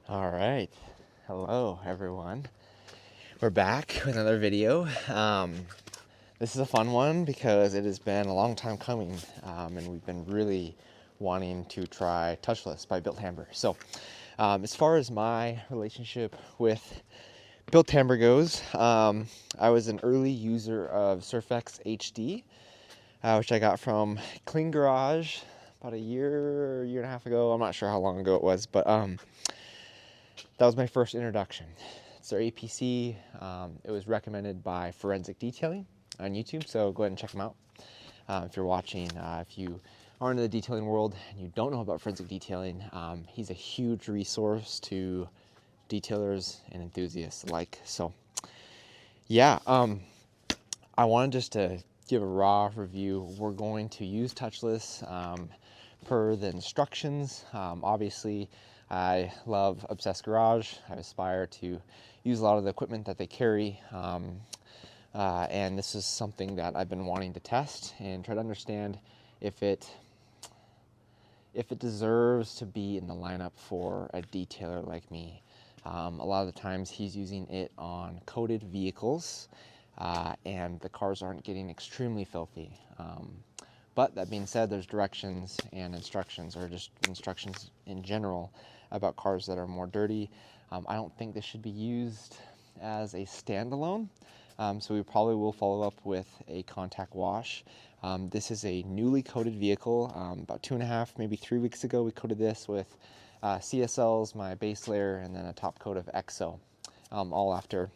All right. Hello, everyone. We're back with another video. This is a fun one because it has been a long time coming, and we've been really wanting to try Touchless by Bilt Hamber. So, as far as my relationship with Bilt Hamber goes, I was an early user of Surfx HD, which I got from Clean Garage about a year and a half ago. I'm not sure how long ago it was, but that was my first introduction. It's their APC. It was recommended by Forensic Detailing on YouTube, so go ahead and check them out. If you're watching, if you are into the detailing world and you don't know about Forensic Detailing, he's a huge resource to detailers and enthusiasts alike. So, yeah, I wanted just to give a raw review. We're going to use Touchless per the instructions. Obviously, I love Obsessed Garage. I aspire to use a lot of the equipment that they carry. And this is something that I've been wanting to test and try to understand if it deserves to be in the lineup for a detailer like me. A lot of the times he's using it on coated vehicles, and the cars aren't getting extremely filthy. But that being said, there's directions and instructions, or just instructions in general, about cars that are more dirty. I don't think this should be used as a standalone, so we probably will follow up with a contact wash. This is a newly coated vehicle. About 2.5, maybe 3 weeks ago, we coated this with CSLs, my base layer, and then a top coat of EXO, all after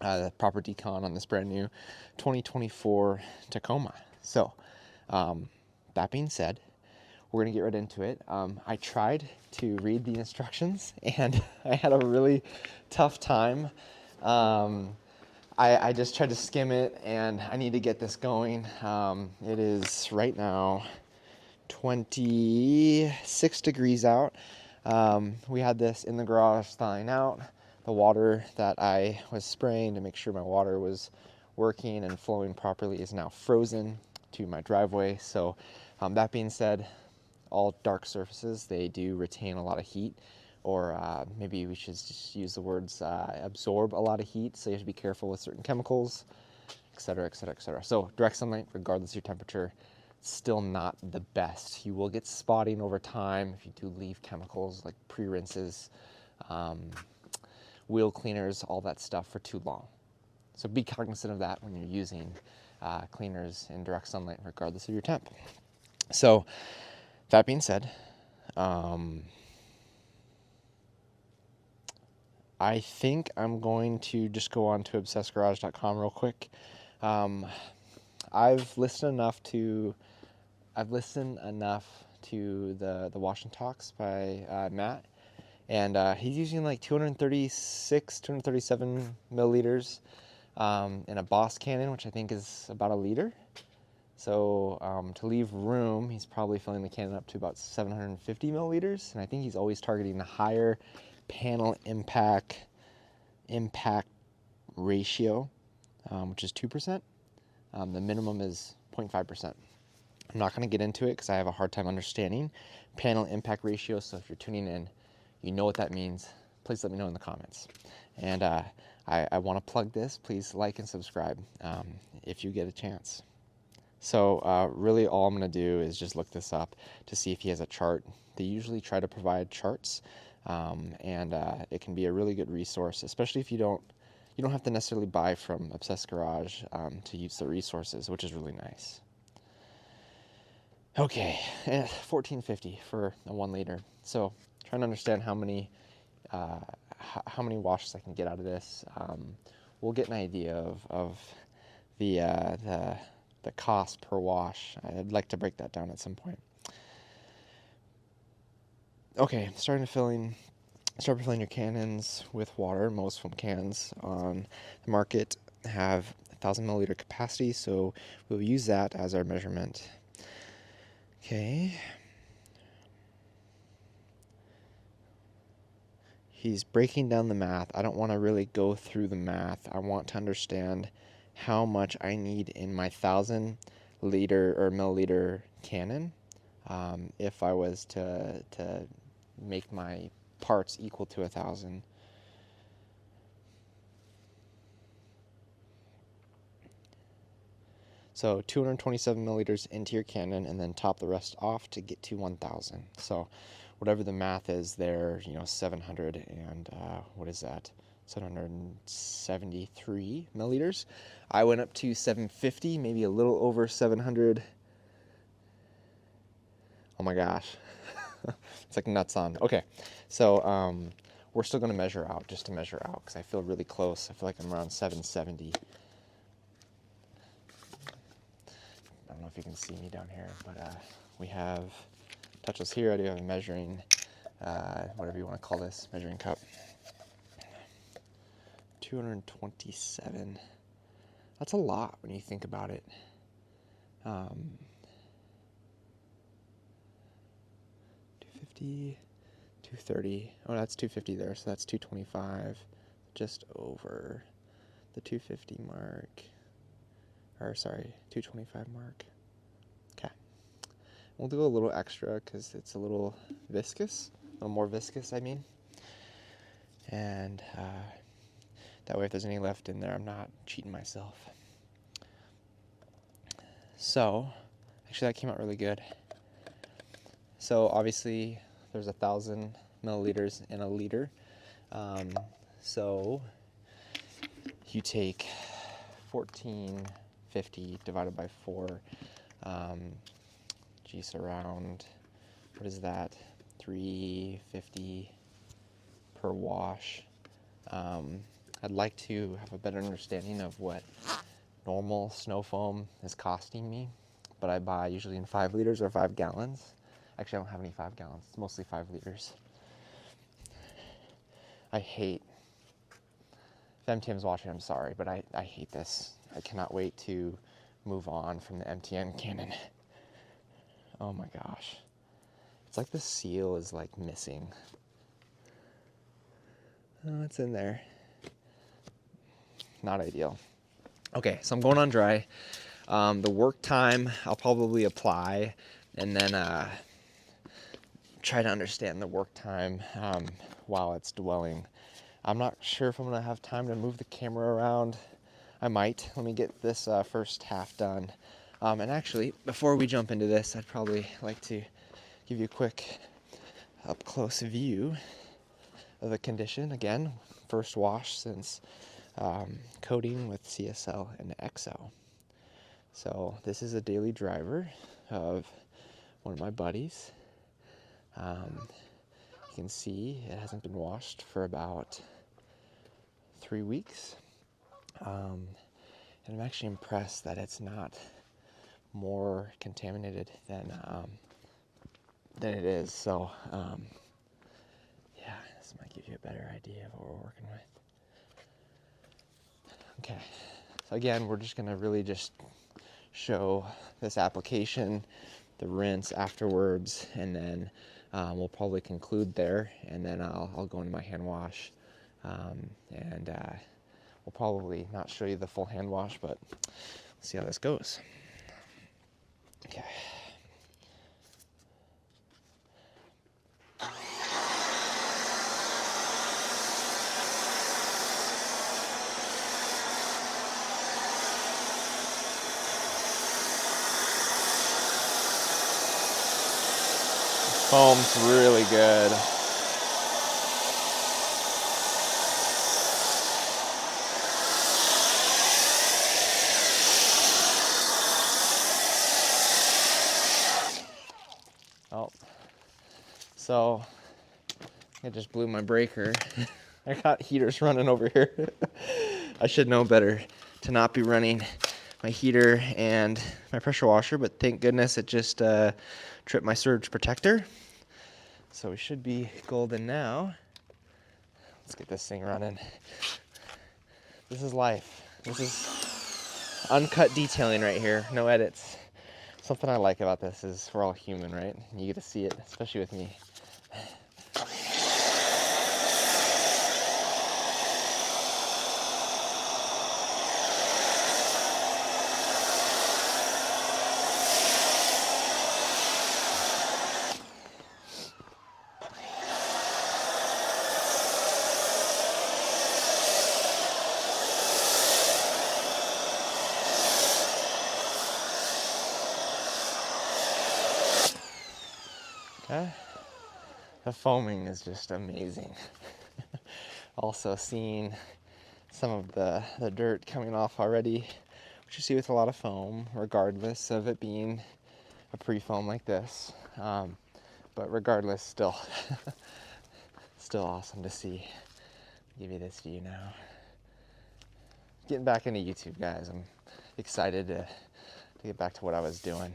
the proper decon on this brand new 2024 Tacoma. So, that being said, we're gonna get right into it. I tried to read the instructions and I had a really tough time. I just tried to skim it, and I need to get this going. It is right now 26 degrees out. We had this in the garage thawing out. The water that I was spraying to make sure my water was working and flowing properly is now frozen to my driveway. So that being said, all dark surfaces, they do retain a lot of heat, or maybe we should just use the words absorb a lot of heat, so you have to be careful with certain chemicals, etc., etc., etc. So direct sunlight, regardless of your temperature, still not the best. You will get spotting over time if you do leave chemicals like pre-rinses, wheel cleaners, all that stuff for too long. So be cognizant of that when you're using cleaners in direct sunlight, regardless of your temp. So that being said, I think I'm going to just go on to obsessgarage.com real quick. I've listened enough to the Wash and Talks by Matt, and he's using like 237 milliliters in a Boss cannon, which I think is about a liter. So to leave room, he's probably filling the cannon up to about 750 milliliters, and I think he's always targeting the higher panel impact ratio, which is 2%. The minimum is 0.5%. I'm not going to get into it because I have a hard time understanding panel impact ratio, so if you're tuning in, you know what that means. Please let me know in the comments. And I want to plug this. Please like and subscribe if you get a chance. So really all I'm going to do is just look this up to see if he has a chart. They usually try to provide charts, and it can be a really good resource, especially if you don't have to necessarily buy from Obsessed Garage to use the resources, which is really nice. Okay, $14.50 for a 1 liter. So trying to understand how many washes I can get out of this. We'll get an idea of the cost per wash. I'd like to break that down at some point. Okay, start filling your cannons with water. Most foam cans on the market have 1,000 milliliter capacity, so we'll use that as our measurement. Okay. He's breaking down the math. I don't want to really go through the math. I want to understand how much I need in my 1,000 liter or milliliter cannon if I was to make my parts equal to 1,000. So 227 milliliters into your cannon, and then top the rest off to get to 1,000. So whatever the math is there, 700 and what is that? 773 milliliters. I went up to 750, maybe a little over 700. Oh my gosh. It's like nuts on. Okay, so we're still going to measure out, just to measure out, because I feel really close. I feel like I'm around 770. I don't know if you can see me down here, but we have touchless here. I do have a measuring, whatever you want to call this, measuring cup. 227. That's a lot when you think about it. 250, 230. Oh, that's 250 there, so that's 225. Just over the 250 mark. Or sorry, 225 mark. Okay. We'll do a little extra because it's a little viscous, a little more viscous, I mean. And that way, if there's any left in there, I'm not cheating myself. So, actually, that came out really good. So, obviously, there's 1,000 milliliters in a liter. So, you take 1450 divided by 4. Geez, around, what is that? 350 per wash. I'd like to have a better understanding of what normal snow foam is costing me, but I buy usually in 5 liters or 5 gallons. Actually, I don't have any 5 gallons. It's mostly 5 liters. I hate, if MTM's watching, I'm sorry, but I hate this. I cannot wait to move on from the MTN cannon. Oh my gosh. It's like the seal is like missing. Oh, it's in there. Not ideal. Okay, so I'm going on dry. The work time I'll probably apply and then try to understand the work time while it's dwelling. I'm not sure if I'm gonna have time to move the camera around. I might. Let me get this first half done. And actually, before we jump into this, I'd probably like to give you a quick up-close view of the condition. Again, first wash since coating with CSL and XO. So this is a daily driver of one of my buddies. You can see it hasn't been washed for about 3 weeks. And I'm actually impressed that it's not more contaminated than it is. So yeah, this might give you a better idea of what we're working with. Okay, so again, we're just gonna really just show this application, the rinse afterwards, and then we'll probably conclude there, and then I'll go into my hand wash, and we'll probably not show you the full hand wash, but let's see how this goes. Okay. Foam's really good. Oh, so it just blew my breaker. I got heaters running over here. I should know better to not be running my heater and my pressure washer, but thank goodness it just tripped my surge protector. So we should be golden now. Let's get this thing running. This is life. This is uncut detailing right here, no edits. Something I like about this is we're all human, right? You get to see it, especially with me. the foaming is just amazing. Also seeing some of the dirt coming off already, which you see with a lot of foam, regardless of it being a pre-foam like this. But regardless, still awesome to see. Give you this view now. Getting back into YouTube, guys. I'm excited to get back to what I was doing.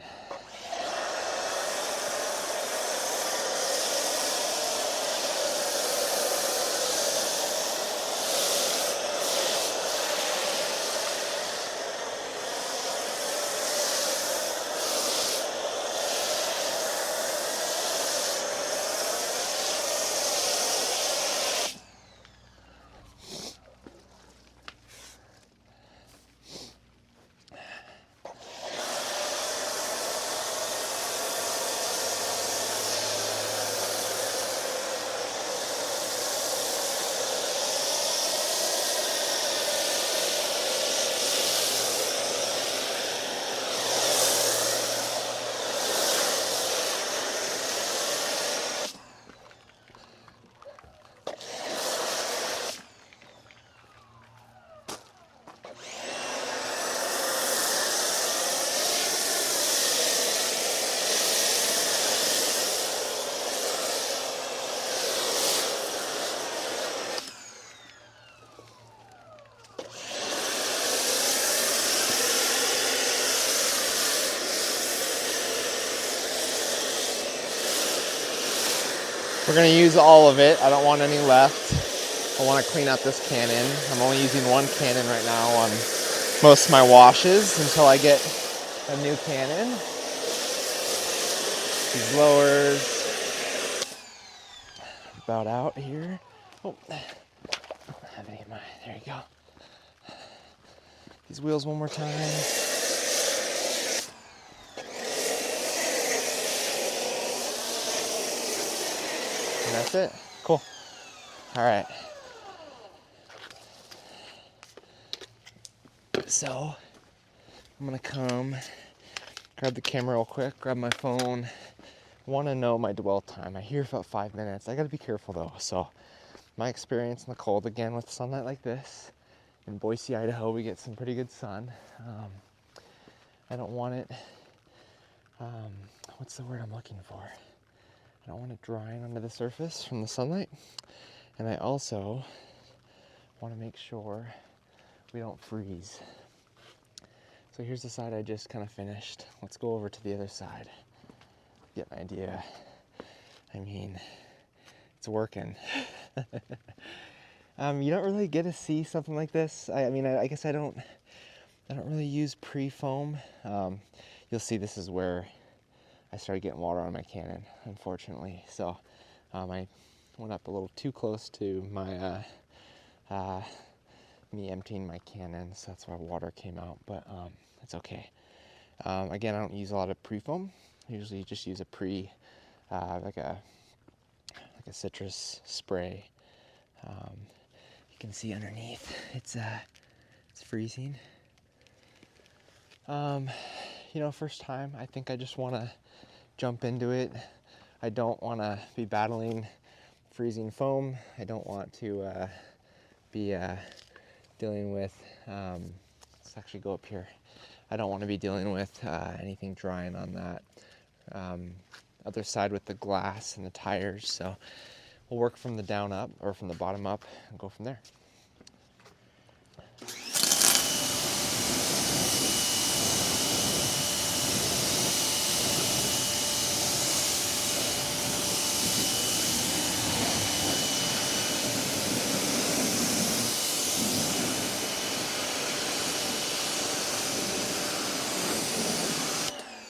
We're gonna use all of it. I don't want any left. I want to clean out this cannon. I'm only using one cannon right now on most of my washes until I get a new cannon. These blowers about out here. Oh, I don't have any of mine. There you go. These wheels one more time. And that's it. Cool. All right. So I'm gonna come grab the camera real quick, grab my phone. Want to know my dwell time. I hear about 5 minutes. I gotta be careful though. So my experience in the cold, again with sunlight like this, in Boise, Idaho, we get some pretty good sun. I don't want it, what's the word I'm looking for? I don't want it drying under the surface from the sunlight. And I also want to make sure we don't freeze. So here's the side I just kind of finished. Let's go over to the other side. Get an idea. I mean, it's working. You don't really get to see something like this. I mean, I guess I don't really use pre-foam. You'll see this is where I started getting water on my cannon, unfortunately. So I went up a little too close to my me emptying my cannon, so that's why water came out. But it's okay. Again, I don't use a lot of pre-foam. I usually just use a like a citrus spray. You can see underneath it's freezing. You know, first time, I think I just want to jump into it. I don't want to be battling freezing foam. I don't want to be dealing with, let's actually go up here. I don't want to be dealing with anything drying on that other side with the glass and the tires. So we'll work from the down up, or from the bottom up, and go from there.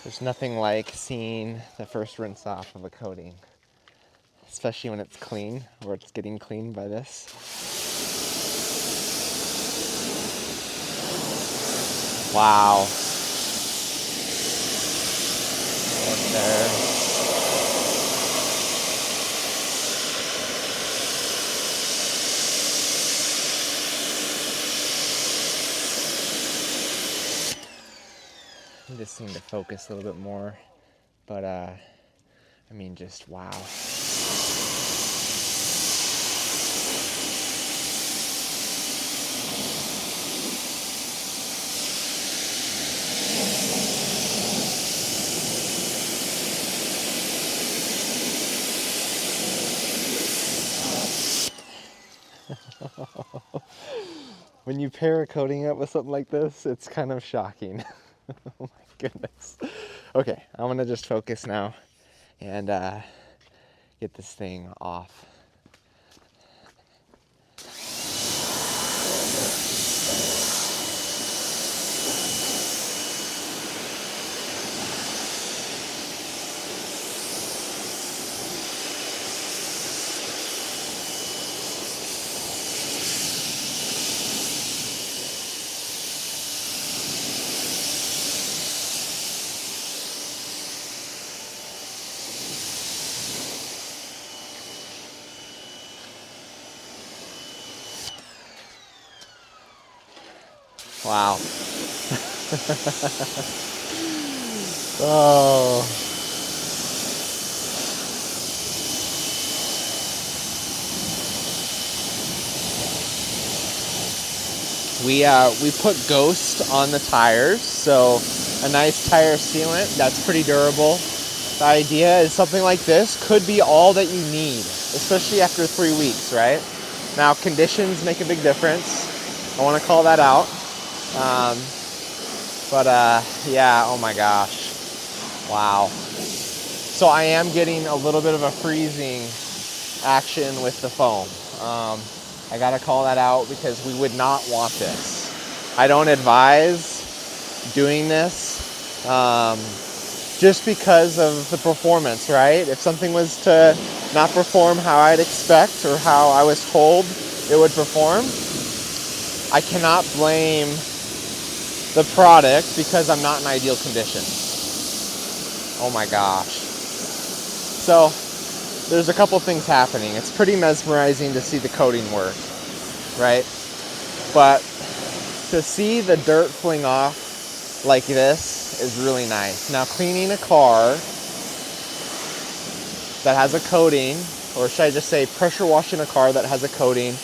There's nothing like seeing the first rinse off of a coating, especially when it's clean, or it's getting cleaned by this. Wow. Right there. I just need to focus a little bit more, but I mean, just wow. when you pair a coating up with something like this, it's kind of shocking. Oh my goodness. Okay, I'm gonna just focus now and get this thing off. Wow. Oh. We put Ghost on the tires, so a nice tire sealant that's pretty durable. The idea is something like this could be all that you need, especially after 3 weeks, right? Now, conditions make a big difference. I want to call that out. Yeah, oh my gosh. Wow. So I am getting a little bit of a freezing action with the foam. I gotta call that out because we would not want this. I don't advise doing this just because of the performance, right? If something was to not perform how I'd expect or how I was told it would perform, I cannot blame the product because I'm not in ideal condition. Oh my gosh. So there's a couple things happening. It's pretty mesmerizing to see the coating work, right? But to see the dirt fling off like this is really nice. Now, cleaning a car that has a coating, or should I just say pressure washing a car that has a coating,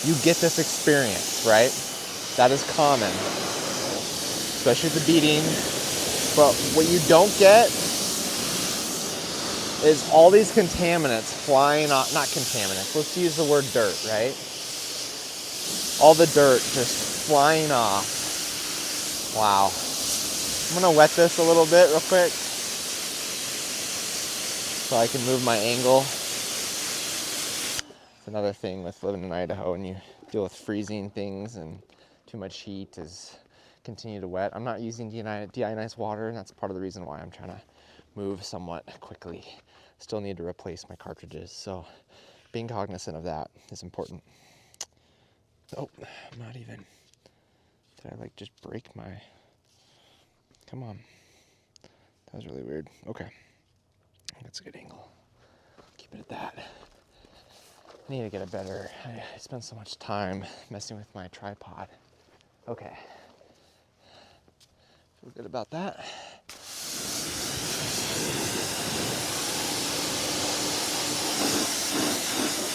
you get this experience, right? That is common, especially the beating. But what you don't get is all these contaminants flying off, not contaminants, let's use the word dirt, right? All the dirt just flying off. Wow. I'm gonna wet this a little bit real quick so I can move my angle. It's another thing with living in Idaho, and you deal with freezing things and too much heat is continue to wet. I'm not using deionized water, and that's part of the reason why I'm trying to move somewhat quickly. Still need to replace my cartridges, so being cognizant of that is important. Oh, I'm not even. Did I like just break my? Come on. That was really weird. Okay. That's a good angle. Keep it at that. I need to get a better. I spend so much time messing with my tripod. Okay. Feel good about that.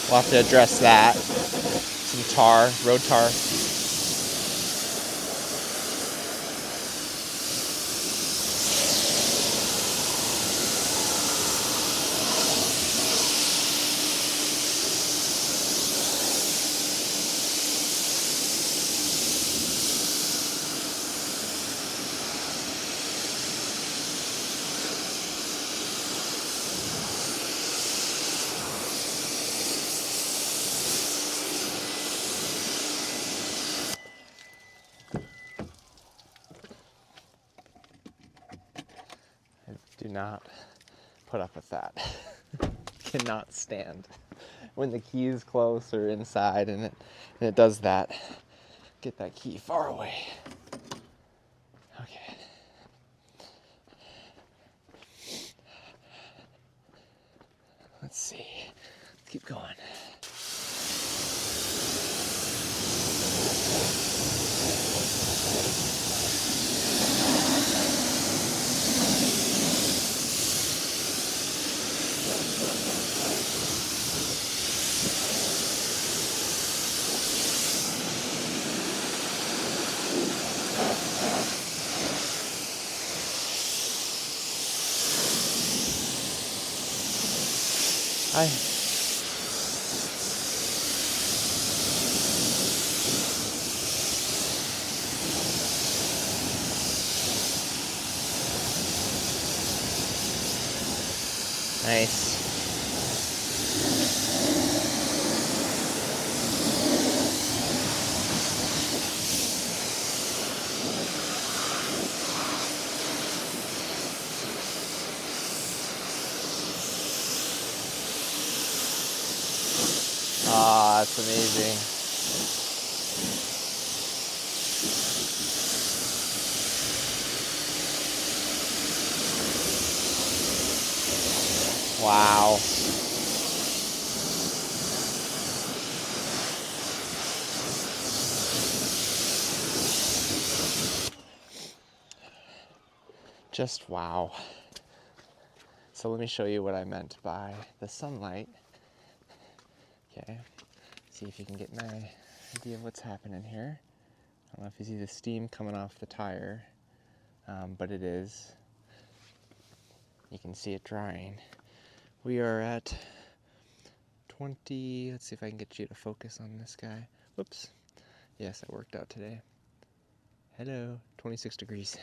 We'll have to address that. Some tar, road tar. Do not put up with that. Cannot stand when the key is close or inside and it does that. Get that key far away. Okay. Let's see. Let's keep going. Nice. Ah, that's amazing. Wow. Just wow. So let me show you what I meant by the sunlight. Okay, see if you can get an idea of what's happening here. I don't know if you see the steam coming off the tire, but it is. You can see it drying. We are at 20, let's see if I can get you to focus on this guy. Whoops. Yes, that worked out today. Hello, 26 degrees.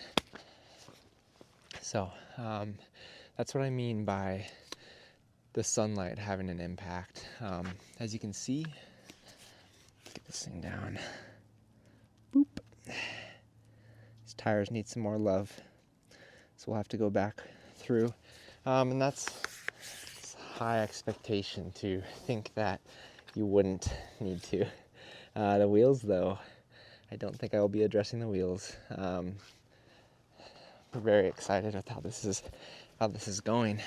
So, that's what I mean by the sunlight having an impact. As you can see, get this thing down. Boop. These tires need some more love, so we'll have to go back through. And that's high expectation to think that you wouldn't need to. The wheels, though, I don't think I will be addressing the wheels. We're very excited with how this is going.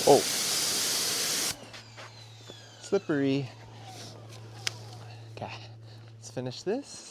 Oh, slippery. Okay, let's finish this.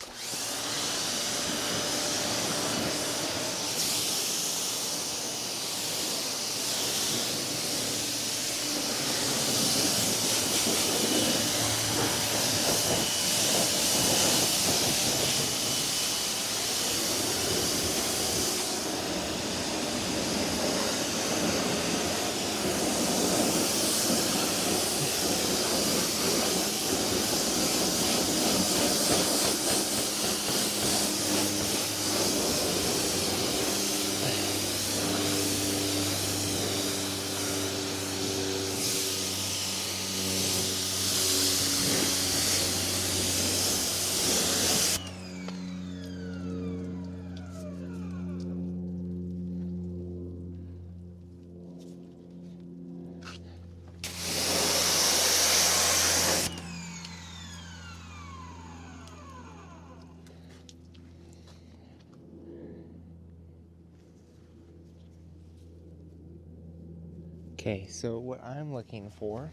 Okay, so what I'm looking for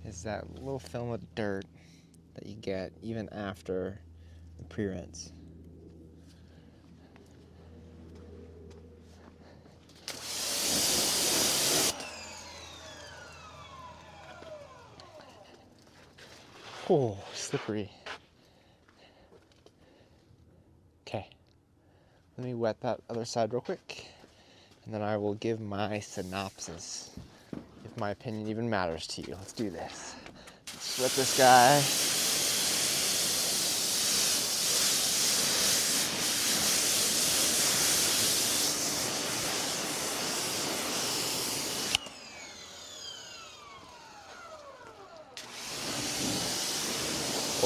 is that little film of dirt that you get even after the pre-rinse. Oh, slippery. Okay, let me wet that other side real quick, and then I will give my synopsis, if my opinion even matters to you. Let's do this. Let's wet this guy.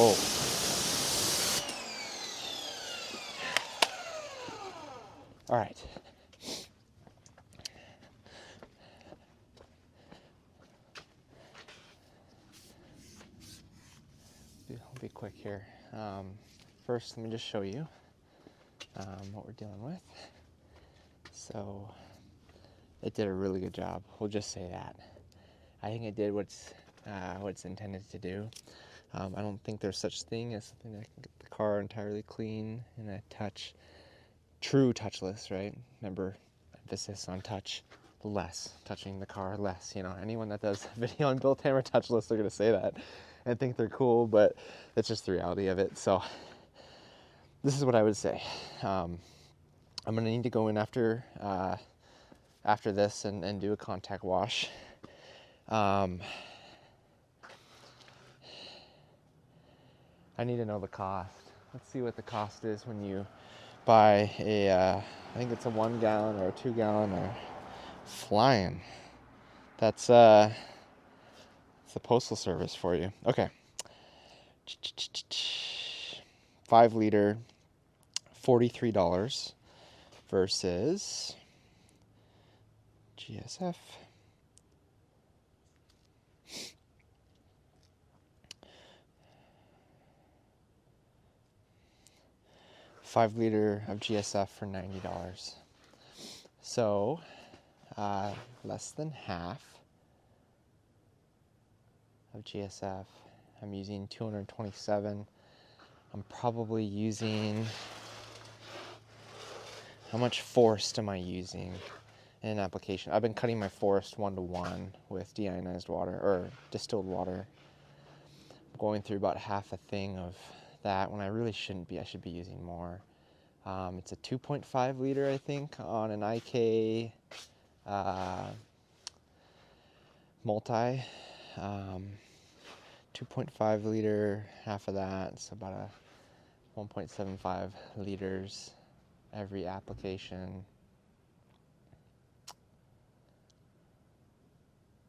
Oh. All right. I'll be quick here. First, let me just show you. what we're dealing with. So it did a really good job. We'll just say that. I think it did what's intended to do. I don't think there's such thing as something that can get the car entirely clean in a true touchless, right? Remember, emphasis on touch, less, touching the car less. You know, anyone that does a video on Bilt Hamber touchless, they're gonna say that and think they're cool, but that's just the reality of it. So this is what I would say. I'm gonna need to go in after this and do a contact wash. I need to know the cost. Let's see what the cost is when you buy I think it's a 1 gallon or a 2 gallon or flying. That's the postal service for you. Okay. 5 liter, $43 versus GSF. $5 liter of GSF for $90. So less than half of GSF. I'm using 227. I'm probably using, how much Forst am I using in an application? I've been cutting my Forst 1-to-1 with deionized water or distilled water. I'm going through about half a thing of that when I really shouldn't be. I should be using more. It's a 2.5 liter, I think, on an IK multi. 2.5 liter, half of that, so about a 1.75 liters every application.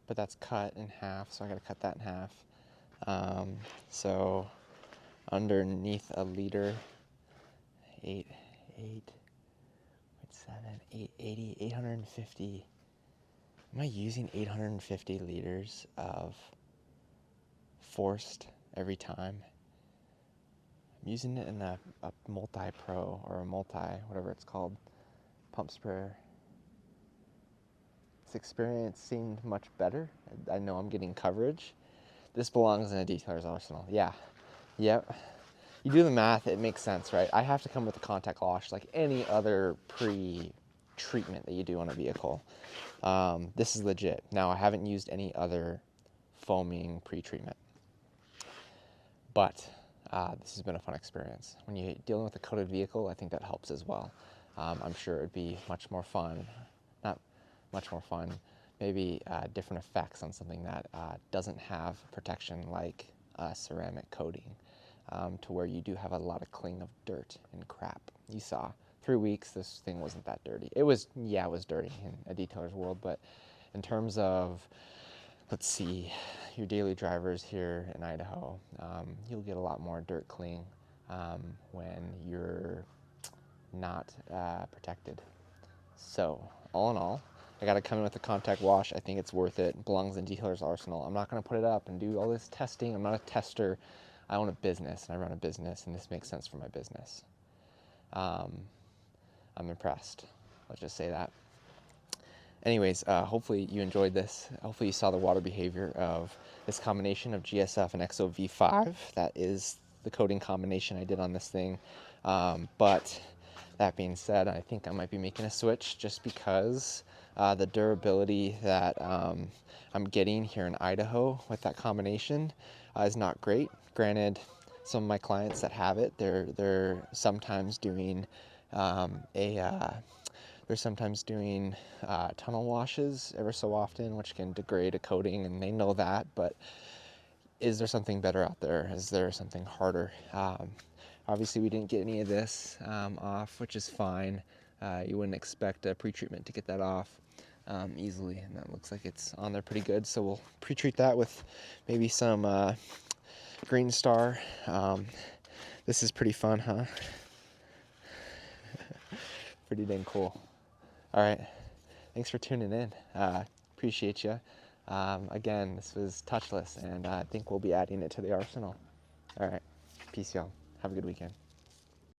But that's cut in half, so I gotta cut that in half. So underneath a liter, 850. Am I using 850 liters of Forst every time? I'm using it in a multi-pro or a whatever it's called, pump sprayer. This experience seemed much better. I know I'm getting coverage. This belongs in a detailer's arsenal. Yeah. Yep. You do the math, it makes sense, right? I have to come with a contact wash like any other pre-treatment that you do on a vehicle. This is legit. Now, I haven't used any other foaming pre-treatment, but this has been a fun experience. When you're dealing with a coated vehicle, I think that helps as well. I'm sure it'd be much more fun, not much more fun, maybe different effects on something that doesn't have protection like ceramic coating. To where you do have a lot of cling of dirt and crap. You saw 3 weeks, this thing wasn't that dirty. It was dirty in a detailer's world, but in terms of, let's see, your daily drivers here in Idaho, you'll get a lot more dirt cling when you're not protected. So, all in all, I gotta come in with a contact wash. I think it's worth it. It belongs in detailer's arsenal. I'm not gonna put it up and do all this testing. I'm not a tester. I own a business and I run a business, and this makes sense for my business. I'm impressed. Let's just say that. Anyways, hopefully you enjoyed this. Hopefully you saw the water behavior of this combination of GSF and XOV5. That is the coating combination I did on this thing. But that being said, I think I might be making a switch just because the durability that I'm getting here in Idaho with that combination is not great. Granted, some of my clients that have it, they're sometimes doing tunnel washes ever so often, which can degrade a coating, and they know that. But is there something better out there? Is there something harder? Obviously, we didn't get any of this off, which is fine. You wouldn't expect a pre-treatment to get that off easily, and that looks like it's on there pretty good. So we'll pre-treat that with maybe some Green Star. This is pretty fun, huh? Pretty dang cool. All right, thanks for tuning in. Appreciate you. Again, this was touchless, and I think we'll be adding it to the arsenal. All right, peace, y'all. Have a good weekend.